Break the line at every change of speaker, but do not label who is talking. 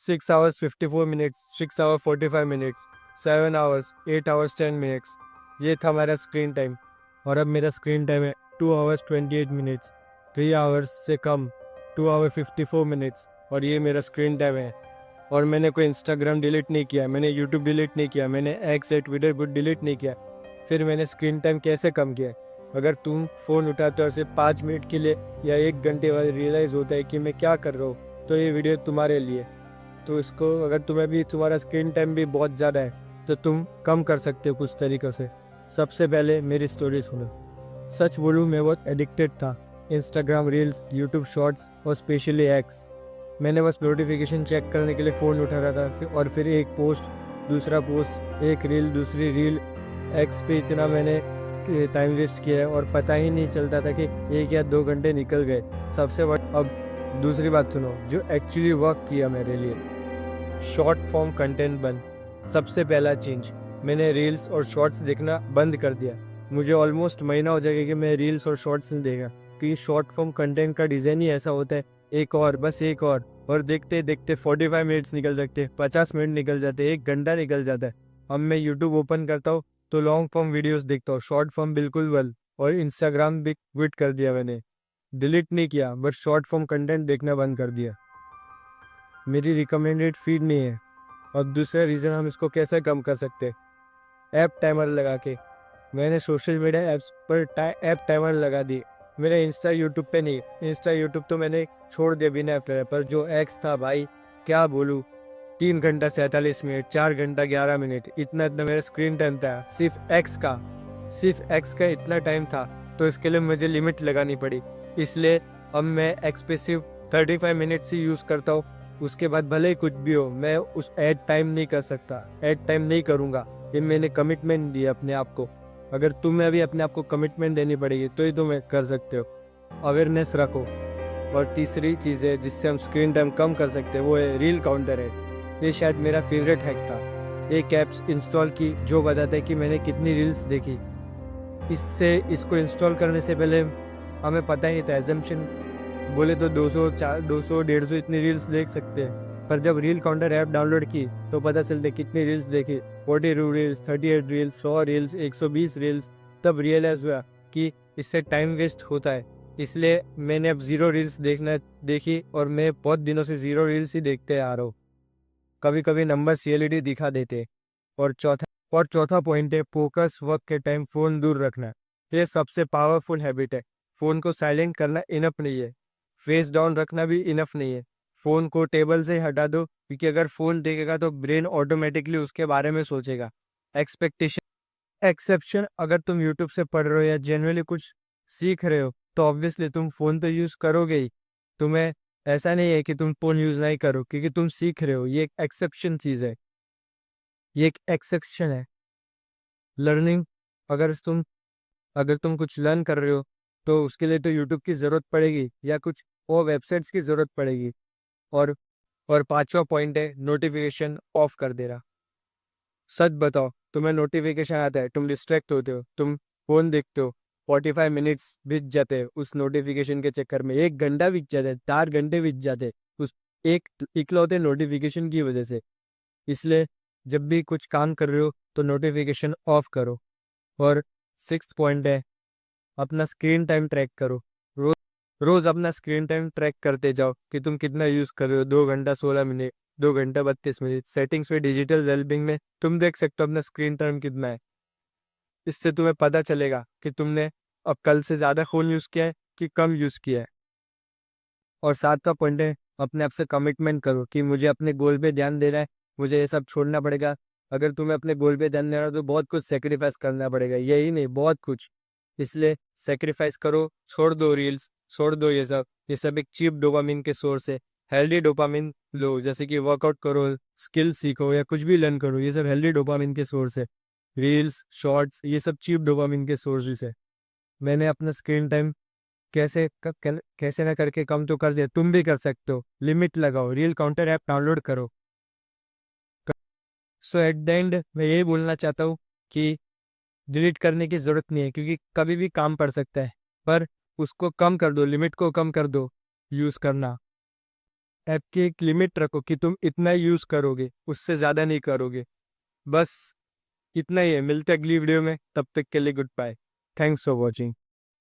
6 hours 54 minutes, 6 hours 45 minutes, 7 hours, 8 hours 10 minutes। ये था मेरा स्क्रीन टाइम। और अब मेरा स्क्रीन टाइम है 2 hours 28 minutes, 3 hours से कम, 2 hours 54 minutes। और ये मेरा स्क्रीन टाइम है। और मैंने कोई इंस्टाग्राम डिलीट नहीं किया, मैंने यूट्यूब डिलीट नहीं किया, मैंने एक्स या ट्विटर को डिलीट नहीं किया। फिर मैंने स्क्रीन टाइम कैसे कम किया? अगर तुम फ़ोन उठाते हो सिर्फ 5 मिनट के लिए या 1 घंटे बाद रियलाइज़ होता है कि मैं क्या कर रहा हूँ, तो ये वीडियो तुम्हारे लिए। तो इसको अगर तुम्हें भी तुम्हारा स्क्रीन टाइम भी बहुत ज़्यादा है तो तुम कम कर सकते हो कुछ तरीक़ों से। सबसे पहले मेरी स्टोरी सुनो। सच बोलूँ, मैं बहुत एडिक्टेड था इंस्टाग्राम रील्स, यूट्यूब शॉर्ट्स और स्पेशली एक्स। मैंने बस नोटिफिकेशन चेक करने के लिए फ़ोन उठा रहा था और फिर एक पोस्ट, दूसरा पोस्ट, एक रील, दूसरी रील। एक्स पे इतना मैंने टाइम वेस्ट किया है और पता ही नहीं चलता था कि 1 या 2 घंटे निकल गए। सबसे बड़ा, अब दूसरी बात सुनो जो एक्चुअली वर्क किया मेरे लिए। शॉर्ट फॉर्म कंटेंट बंद। सबसे पहला चेंज, मैंने रील्स और शॉर्ट्स देखना बंद कर दिया। मुझे ऑलमोस्ट महीना हो जाएगा कि मैं रील्स और शॉर्ट्स नहीं देखा, क्योंकि शॉर्ट फॉर्म कंटेंट का डिज़ाइन ही ऐसा होता है, एक और बस एक और देखते देखते 45 मिनट्स निकल सकते, 50 मिनट निकल जाते, 1 घंटा निकल जाता है। अब मैं यूट्यूब ओपन करता हूँ तो लॉन्ग फॉर्म वीडियोस देखता हूँ, शॉर्ट फॉर्म बिल्कुल बंद। और इंस्टाग्राम भी क्विट कर दिया मैंने, डिलीट नहीं किया, बट शॉर्ट फॉर्म कंटेंट देखना बंद कर दिया। मेरी रिकमेंडेड फीड नहीं है। और दूसरा रीज़न, हम इसको कैसे कम कर सकते? ऐप टाइमर लगा के। मैंने सोशल मीडिया ऐप्स पर ऐप टाइमर लगा दी। मेरे इंस्टा यूट्यूब पे नहीं, इंस्टा यूट्यूब तो मैंने छोड़ दिया बिना ऐप टाइमर पर। जो एक्स था भाई, क्या बोलूँ, 3 घंटा 47 मिनट, 4 घंटा 11 मिनट, इतना इतना मेरा स्क्रीन टाइम था सिर्फ एक्स का इतना टाइम था। तो इसके लिए मुझे लिमिट लगानी पड़ी। इसलिए अब मैं एक्स पे सिर्फ 35 मिनट्स ही यूज़ करता हूँ। उसके बाद भले ही कुछ भी हो, मैं उस ऐड टाइम नहीं कर सकता, ऐड टाइम नहीं करूँगा। ये मैंने कमिटमेंट दी अपने आप को। अगर तुम्हें भी अपने आप को कमिटमेंट देनी पड़ेगी तो ही तुम कर सकते हो। अवेयरनेस रखो। और तीसरी चीज़ है जिससे हम स्क्रीन टाइम कम कर सकते हैं, वो है रील काउंटर है। ये शायद मेरा फेवरेट हैक था। एक ऐप्स इंस्टॉल की जो बताता है कि मैंने कितनी रील्स देखी। इसको इंस्टॉल करने से पहले हमें पता ही नहीं था, एजम्पशन बोले तो 200 200 150 इतनी रील्स देख सकते हैं। पर जब रील काउंटर ऐप डाउनलोड की तो पता चलते कितनी रील्स देखी, 42 रील्स, 38 रील्स, 100 रील्स, 120 रील्स। तब रियलाइज़ हुआ कि इससे टाइम वेस्ट होता है। इसलिए मैंने अब 0 रील्स देखी और मैं बहुत दिनों से 0 रील्स ही देखते आ रहा हूँ। कभी कभी नंबर सीएलईडी दिखा देते। और चौथा पॉइंट है फोकस। वर्क के टाइम फ़ोन दूर रखना। ये सबसे पावरफुल हैबिट है। फ़ोन को साइलेंट करना इनफ नहीं है, फेस डाउन रखना भी इनफ नहीं है। फ़ोन को टेबल से हटा दो, क्योंकि अगर फ़ोन देखेगा तो ब्रेन ऑटोमेटिकली उसके बारे में सोचेगा। एक्सेप्शन, अगर तुम यूट्यूब से पढ़ रहे हो या जनरली कुछ सीख रहे हो तो ऑब्वियसली तुम फ़ोन तो यूज़ करोगे ही। तुम्हें ऐसा नहीं है कि तुम फ़ोन यूज़ नहीं करो, क्योंकि तुम सीख रहे हो। ये एक एक्सेप्शन चीज़ है, ये एक एक्सेप्शन है। लर्निंग, अगर तुम अगर तुम कुछ लर्न कर रहे हो तो उसके लिए तो यूट्यूब की ज़रूरत पड़ेगी या कुछ और वेबसाइट्स की ज़रूरत पड़ेगी। और पांचवा पॉइंट है नोटिफिकेशन ऑफ कर देना। सच बताओ, तुम्हें नोटिफिकेशन आता है, तुम डिस्ट्रैक्ट होते हो, तुम फ़ोन देखते हो, 45 मिनट्स बीत जाते हैं उस नोटिफिकेशन के चक्कर में, 1 घंटा बीत जाता है, 4 घंटे बीत जाते हैं उस एक इकलौते नोटिफिकेशन की वजह से। इसलिए जब भी कुछ काम कर रहे हो तो नोटिफिकेशन ऑफ करो। और 6th पॉइंट है अपना स्क्रीन टाइम ट्रैक करो। रोज रोज अपना स्क्रीन टाइम ट्रैक करते जाओ कि तुम कितना यूज़ कर रहे हो। 2 घंटा 16 मिनट, 2 घंटा 32 मिनट। सेटिंग्स में डिजिटल वेलबींग में तुम देख सकते हो अपना स्क्रीन टाइम कितना है। इससे तुम्हें पता चलेगा कि तुमने अब कल से ज़्यादा फ़ोन यूज़ किया है कि कम यूज़ किया है। और 7वां पॉइंट है अपने आप से कमिटमेंट करो कि मुझे अपने गोल पे ध्यान देना है, मुझे ये सब छोड़ना पड़ेगा। अगर तुम्हें अपने गोल पे ध्यान देना है तो बहुत कुछ सेक्रीफाइस करना पड़ेगा, यही नहीं बहुत कुछ। इसलिए सेक्रीफाइस करो, छोड़ दो रील्स, छोड़ दो ये सब एक चीप डोपामिन के सोर्स है। हेल्दी डोपामिन लो, जैसे कि वर्कआउट करो, स्किल सीखो या कुछ भी लर्न करो, ये सब हेल्दी डोपामिन के सोर्स है। रील्स, शॉर्ट्स, ये सब चीप डोपामिन के सोर्सेस है। मैंने अपना स्क्रीन टाइम कैसे ना करके कम तो कर दिया, तुम भी कर सकते हो। लिमिट लगाओ, रील काउंटर ऐप डाउनलोड करो। सो एट द एंड मैं यही बोलना चाहता हूँ कि डिलीट करने की ज़रूरत नहीं है, क्योंकि कभी भी काम पड़ सकता है। पर उसको कम कर दो, लिमिट को कम कर दो यूज़ करना। ऐप की एक लिमिट रखो कि तुम इतना ही यूज़ करोगे, उससे ज़्यादा नहीं करोगे। बस इतना ही है। मिलते हैं अगली वीडियो में, तब तक के लिए goodbye. Thanks for watching.